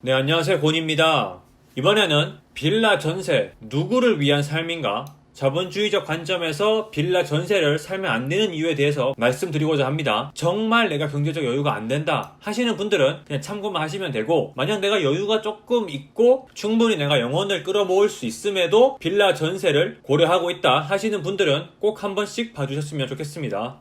네, 안녕하세요. 곤입니다. 이번에는 빌라 전세, 누구를 위한 삶인가? 자본주의적 관점에서 빌라 전세를 살면 안 되는 이유에 대해서 말씀드리고자 합니다. 정말 내가 경제적 여유가 안 된다 하시는 분들은 그냥 참고만 하시면 되고, 만약 내가 여유가 조금 있고 충분히 내가 영혼을 끌어모을 수 있음에도 빌라 전세를 고려하고 있다 하시는 분들은 꼭 한 번씩 봐주셨으면 좋겠습니다.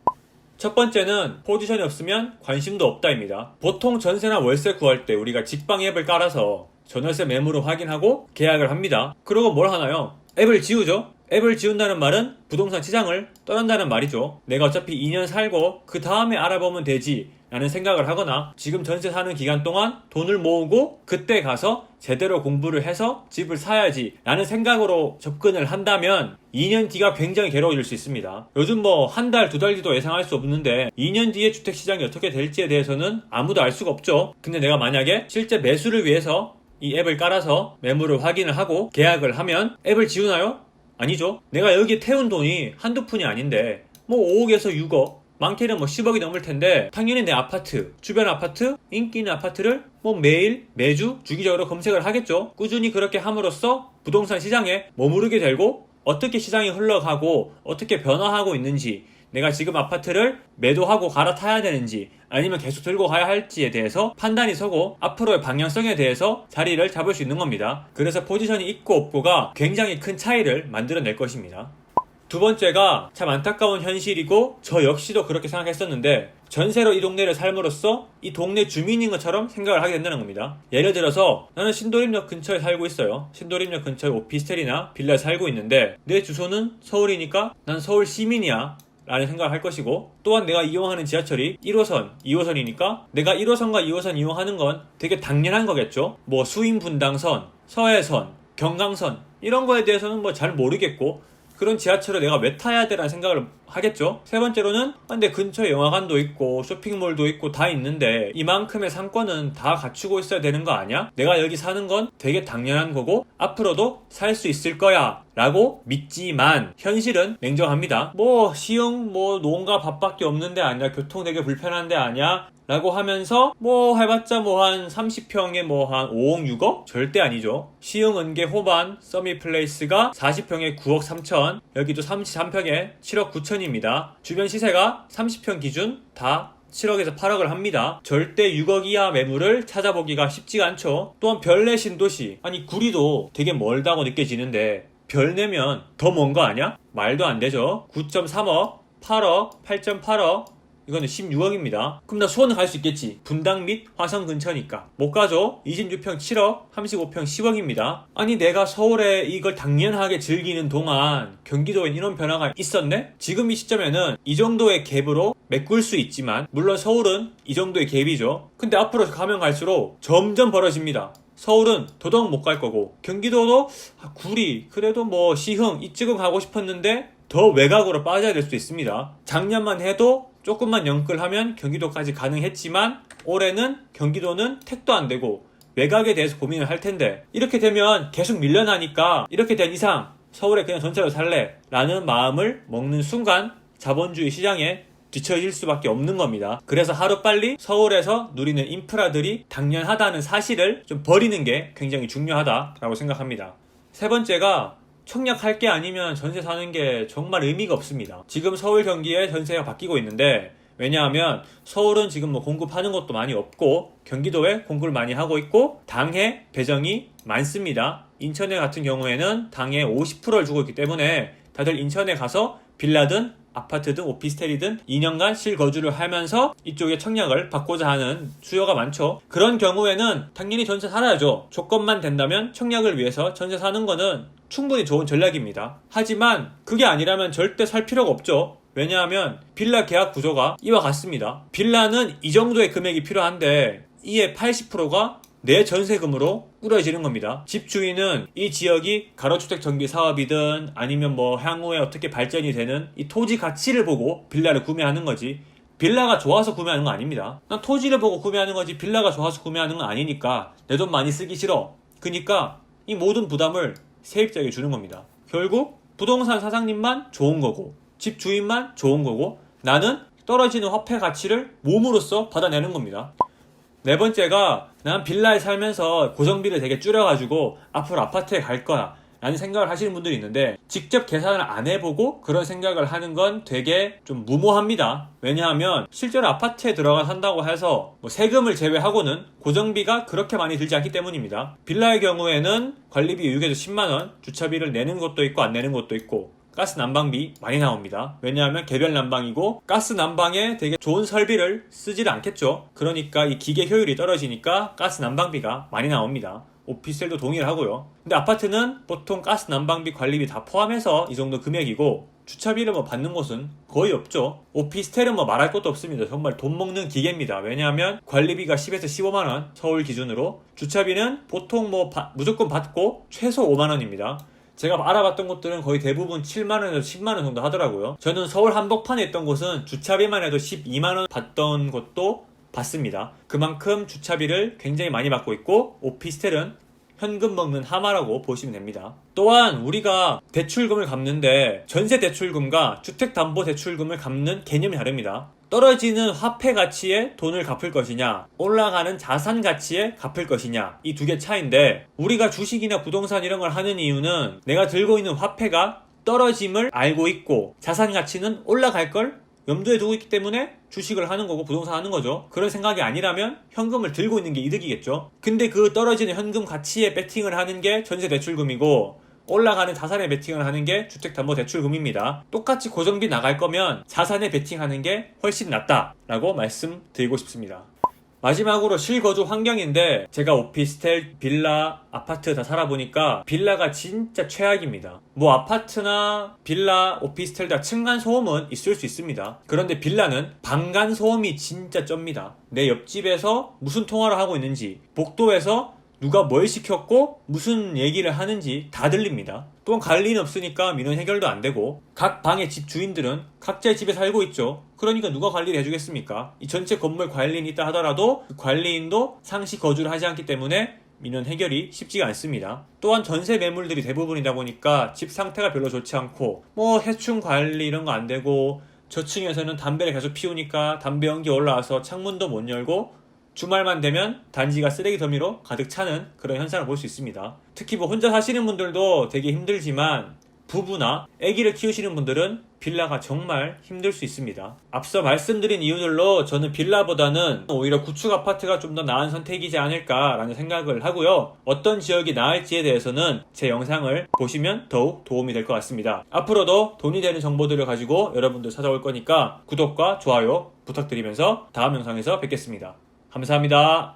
첫 번째는 포지션이 없으면 관심도 없다입니다. 보통 전세나 월세 구할 때 우리가 직방 앱을 깔아서 전월세 매물을 확인하고 계약을 합니다. 그리고 뭘 하나요? 앱을 지우죠? 앱을 지운다는 말은 부동산 시장을 떠난다는 말이죠. 내가 어차피 2년 살고 그 다음에 알아보면 되지 라는 생각을 하거나, 지금 전세 사는 기간 동안 돈을 모으고 그때 가서 제대로 공부를 해서 집을 사야지 라는 생각으로 접근을 한다면 2년 뒤가 굉장히 괴로워질 수 있습니다. 요즘 한 달, 두 달 뒤도 예상할 수 없는데 2년 뒤에 주택시장이 어떻게 될지에 대해서는 아무도 알 수가 없죠. 근데 내가 만약에 실제 매수를 위해서 이 앱을 깔아서 매물을 확인을 하고 계약을 하면 앱을 지우나요? 아니죠. 내가 여기 태운 돈이 한두 푼이 아닌데 5억에서 6억, 많게는 10억이 넘을 텐데, 당연히 내 아파트, 주변 아파트, 인기 있는 아파트를 매일, 매주 주기적으로 검색을 하겠죠. 꾸준히 그렇게 함으로써 부동산 시장에 머무르게 되고, 어떻게 시장이 흘러가고 어떻게 변화하고 있는지, 내가 지금 아파트를 매도하고 갈아타야 되는지 아니면 계속 들고 가야 할지에 대해서 판단이 서고 앞으로의 방향성에 대해서 자리를 잡을 수 있는 겁니다. 그래서 포지션이 있고 없고가 굉장히 큰 차이를 만들어낼 것입니다. 두 번째가 참 안타까운 현실이고, 저 역시도 그렇게 생각했었는데, 전세로 이 동네를 삶으로써 이 동네 주민인 것처럼 생각을 하게 된다는 겁니다. 예를 들어서 나는 신도림역 근처에 살고 있어요. 신도림역 근처에 오피스텔이나 빌라에 살고 있는데, 내 주소는 서울이니까 난 서울 시민이야 라는 생각을 할 것이고, 또한 내가 이용하는 지하철이 1호선, 2호선이니까 내가 1호선과 2호선 이용하는 건 되게 당연한 거겠죠. 수인분당선, 서해선, 경강선 이런 거에 대해서는 잘 모르겠고, 그런 지하철을 내가 왜 타야 되라는 생각을 하겠죠. 세 번째로는 근데 근처에 영화관도 있고 쇼핑몰도 있고 다 있는데 이만큼의 상권은 다 갖추고 있어야 되는 거 아니야? 내가 여기 사는 건 되게 당연한 거고 앞으로도 살 수 있을 거야 라고 믿지만, 현실은 냉정합니다. 시흥 노원과 밥밖에 없는 데 아니야? 교통 되게 불편한 데 아니야? 라고 하면서 해봤자 한 30평에 한 5억 6억? 절대 아니죠. 시흥 은계 호반 서밋플레이스가 40평에 9억 3천, 여기도 33평에 7억 9천입니다. 주변 시세가 30평 기준 다 7억에서 8억을 합니다. 절대 6억 이하 매물을 찾아보기가 쉽지가 않죠. 또한 별내 신도시, 구리도 되게 멀다고 느껴지는데 별 내면 더 먼 거 아니야? 말도 안 되죠. 9.3억, 8억, 8.8억, 이거는 16억입니다. 그럼 나 수원은 갈 수 있겠지. 분당 및 화성 근처니까. 못 가죠. 26평 7억, 35평 10억입니다. 내가 서울에 이걸 당연하게 즐기는 동안 경기도엔 이런 변화가 있었네? 지금 이 시점에는 이 정도의 갭으로 메꿀 수 있지만, 물론 서울은 이 정도의 갭이죠. 근데 앞으로 가면 갈수록 점점 벌어집니다. 서울은 더더욱 못 갈 거고, 경기도도 구리, 그래도 시흥 이쪽은 가고 싶었는데 더 외곽으로 빠져야 될 수도 있습니다. 작년만 해도 조금만 연끌하면 경기도까지 가능했지만, 올해는 경기도는 택도 안 되고 외곽에 대해서 고민을 할 텐데, 이렇게 되면 계속 밀려나니까 이렇게 된 이상 서울에 그냥 전체로 살래 라는 마음을 먹는 순간 자본주의 시장에 뒤처질 수밖에 없는 겁니다. 그래서 하루빨리 서울에서 누리는 인프라들이 당연하다는 사실을 좀 버리는 게 굉장히 중요하다라고 생각합니다. 세 번째가 청약할 게 아니면 전세 사는 게 정말 의미가 없습니다. 지금 서울 경기에 전세가 바뀌고 있는데, 왜냐하면 서울은 지금 공급하는 것도 많이 없고 경기도에 공급을 많이 하고 있고 당해 배정이 많습니다. 인천에 같은 경우에는 당해 50%를 주고 있기 때문에 다들 인천에 가서 빌라든 아파트든 오피스텔이든 2년간 실거주를 하면서 이쪽에 청약을 받고자 하는 수요가 많죠. 그런 경우에는 당연히 전세 살아야죠. 조건만 된다면 청약을 위해서 전세 사는 거는 충분히 좋은 전략입니다. 하지만 그게 아니라면 절대 살 필요가 없죠. 왜냐하면 빌라 계약 구조가 이와 같습니다. 빌라는 이 정도의 금액이 필요한데 이의 80%가 내 전세금으로 꾸려지는 겁니다. 집주인은 이 지역이 가로주택 전기 사업이든 아니면 향후에 어떻게 발전이 되는 이 토지 가치를 보고 빌라를 구매하는 거지, 빌라가 좋아서 구매하는 거 아닙니다. 난 토지를 보고 구매하는 거지 빌라가 좋아서 구매하는 건 아니니까 내 돈 많이 쓰기 싫어. 그러니까 이 모든 부담을 세입자에게 주는 겁니다. 결국 부동산 사장님만 좋은 거고 집주인만 좋은 거고 나는 떨어지는 화폐 가치를 몸으로써 받아내는 겁니다. 네 번째가 난 빌라에 살면서 고정비를 되게 줄여가지고 앞으로 아파트에 갈 거야 라는 생각을 하시는 분들이 있는데, 직접 계산을 안 해보고 그런 생각을 하는 건 되게 좀 무모합니다. 왜냐하면 실제로 아파트에 들어가 산다고 해서 뭐 세금을 제외하고는 고정비가 그렇게 많이 들지 않기 때문입니다. 빌라의 경우에는 관리비 6에서 10만원, 주차비를 내는 것도 있고 안 내는 것도 있고, 가스 난방비 많이 나옵니다. 왜냐하면 개별 난방이고 가스 난방에 되게 좋은 설비를 쓰지를 않겠죠. 그러니까 이 기계 효율이 떨어지니까 가스 난방비가 많이 나옵니다. 오피스텔도 동일하고요. 근데 아파트는 보통 가스 난방비 관리비 다 포함해서 이 정도 금액이고, 주차비를 뭐 받는 곳은 거의 없죠. 오피스텔은 뭐 말할 것도 없습니다. 정말 돈 먹는 기계입니다. 왜냐하면 관리비가 10에서 15만원 서울 기준으로, 주차비는 보통 뭐 무조건 받고 최소 5만원입니다. 제가 알아봤던 곳들은 거의 대부분 7만원에서 10만원 정도 하더라고요. 저는 서울 한복판에 있던 곳은 주차비만 해도 12만원 받던 곳도 받습니다. 그만큼 주차비를 굉장히 많이 받고 있고, 오피스텔은 현금 먹는 하마라고 보시면 됩니다. 또한 우리가 대출금을 갚는데 전세 대출금과 주택담보대출금을 갚는 개념이 다릅니다. 떨어지는 화폐 가치에 돈을 갚을 것이냐, 올라가는 자산 가치에 갚을 것이냐, 이 두 개 차이인데, 우리가 주식이나 부동산 이런 걸 하는 이유는 내가 들고 있는 화폐가 떨어짐을 알고 있고 자산 가치는 올라갈 걸 염두에 두고 있기 때문에 주식을 하는 거고 부동산 하는 거죠. 그런 생각이 아니라면 현금을 들고 있는 게 이득이겠죠. 근데 그 떨어지는 현금 가치에 베팅을 하는 게 전세 대출금이고, 올라가는 자산에 베팅을 하는 게 주택담보대출금입니다. 똑같이 고정비 나갈 거면 자산에 베팅하는 게 훨씬 낫다라고 말씀드리고 싶습니다. 마지막으로 실거주 환경인데, 제가 오피스텔, 빌라, 아파트 다 살아보니까 빌라가 진짜 최악입니다. 뭐 아파트나 빌라, 오피스텔 다 층간소음은 있을 수 있습니다. 그런데 빌라는 방간소음이 진짜 쩝니다. 내 옆집에서 무슨 통화를 하고 있는지, 복도에서 누가 뭘 시켰고 무슨 얘기를 하는지 다 들립니다. 또한 관리는 없으니까 민원 해결도 안 되고, 각 방의 집 주인들은 각자의 집에 살고 있죠. 그러니까 누가 관리를 해주겠습니까? 이 전체 건물 관리인이 있다 하더라도 그 관리인도 상시 거주를 하지 않기 때문에 민원 해결이 쉽지가 않습니다. 또한 전세 매물들이 대부분이다 보니까 집 상태가 별로 좋지 않고, 뭐 해충 관리 이런 거 안 되고, 저층에서는 담배를 계속 피우니까 담배 연기 올라와서 창문도 못 열고, 주말만 되면 단지가 쓰레기 더미로 가득 차는 그런 현상을 볼 수 있습니다. 특히 뭐 혼자 사시는 분들도 되게 힘들지만, 부부나 아기를 키우시는 분들은 빌라가 정말 힘들 수 있습니다. 앞서 말씀드린 이유들로 저는 빌라보다는 오히려 구축 아파트가 좀 더 나은 선택이지 않을까라는 생각을 하고요. 어떤 지역이 나을지에 대해서는 제 영상을 보시면 더욱 도움이 될 것 같습니다. 앞으로도 돈이 되는 정보들을 가지고 여러분들 찾아올 거니까 구독과 좋아요 부탁드리면서 다음 영상에서 뵙겠습니다. 감사합니다.